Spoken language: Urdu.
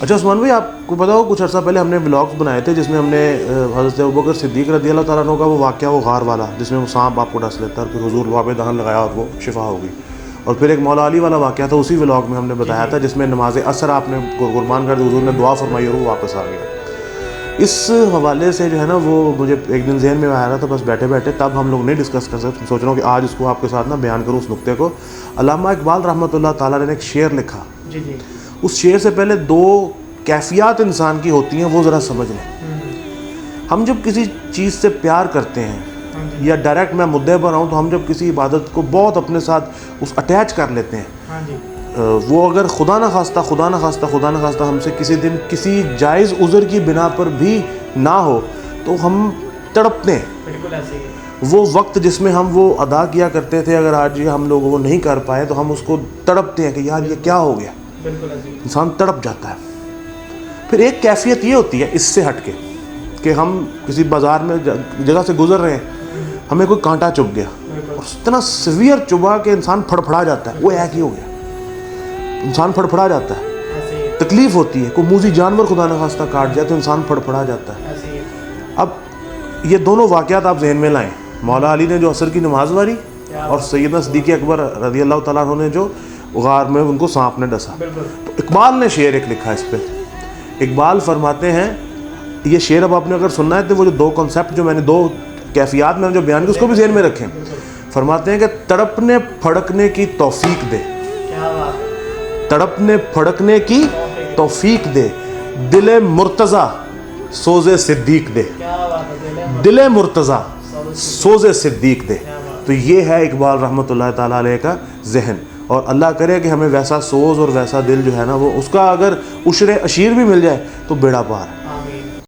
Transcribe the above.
اچھا عثمان بھائی، آپ کو پتا ہو کچھ عرصہ پہلے ہم نے ولاگس بنائے تھے جس میں ہم نے حضرت ابوبکر صدیق رضی اللہ تعالیٰ عنہ کا وہ واقعہ، وہ غار والا جس میں وہ سانپ آپ کو ڈس لیتا ہے اور پھر حضور وہاں پہ دہن لگایا اور وہ شفا ہو گئی. اور پھر ایک مولا علی والا واقعہ تھا اسی ولاگ میں ہم نے بتایا تھا جس میں نماز عصر آپ نے قربان کر دی، حضور نے دعا فرمائی اور وہ واپس آ گیا. اس حوالے سے جو ہے نا وہ مجھے ایک دن ذہن میں آیا رہا تھا بس بیٹھے بیٹھے، تب ہم لوگ نہیں ڈسکس کر سکتے. سوچ رہا ہوں کہ آج اس کو آپ کے ساتھ نا بیان کروں اس نقطے کو. علامہ اقبال رحمۃ اللہ تعالیٰ نے ایک شعر لکھا. اس شعر سے پہلے دو کیفیات انسان کی ہوتی ہیں، وہ ذرا سمجھ لیں. ہم جب کسی چیز سے پیار کرتے ہیں یا ڈائریکٹ میں مدعے پر آؤں تو ہم جب کسی عبادت کو بہت اپنے ساتھ اس اٹیچ کر لیتے ہیں، وہ اگر خدا نہ خواستہ ہم سے کسی دن کسی جائز عذر کی بنا پر بھی نہ ہو تو ہم تڑپتے ہیں. وہ وقت جس میں ہم وہ ادا کیا کرتے تھے اگر آج یہ ہم لوگ وہ نہیں کر پائے تو ہم اس کو تڑپتے ہیں کہ یار یہ کیا ہو گیا. انسان تڑپ جاتا ہے. پھر ایک کیفیت یہ ہوتی ہے اس سے ہٹ کے کہ ہم کسی بازار میں جگہ سے گزر رہے ہیں، ہمیں کوئی کانٹا چبھ گیا اور اتنا سیویئر چبھا کہ انسان پھڑپھڑا جاتا ہے. وہ ایک ہی ہو گیا، انسان پھڑپھڑا جاتا ہے، تکلیف ہوتی ہے. کوئی موذی جانور خدا نہ خواستہ کاٹ جائے تو انسان پھڑپھڑا جاتا ہے. اب یہ دونوں واقعات آپ ذہن میں لائیں، مولا علی نے جو عصر کی نماز واری اور سیدنا صدیق اکبر رضی اللہ تعالیٰ عنہ نے جو غار میں ان کو سانپ نے ڈسا. تو اقبال نے شعر ایک لکھا اس پہ. اقبال فرماتے ہیں، یہ شعر اب آپ نے اگر سننا ہے تو وہ جو دو کنسیپٹ جو میں نے دو کیفیات میں نے جو بیان کی اس کو بھی ذہن میں رکھیں. فرماتے ہیں کہ تڑپنے پھڑکنے کی توفیق دے، تڑپنے پھڑکنے کی توفیق دے، دل مرتضیٰ سوز صدیق دے، دل مرتضیٰ سوز صدیق دے. تو یہ ہے اقبال رحمۃ اللہ تعالیٰ علیہ کا ذہن. اور اللہ کرے کہ ہمیں ویسا سوز اور ویسا دل جو ہے نا وہ اس کا اگر عشر عشیر بھی مل جائے تو بیڑا پار.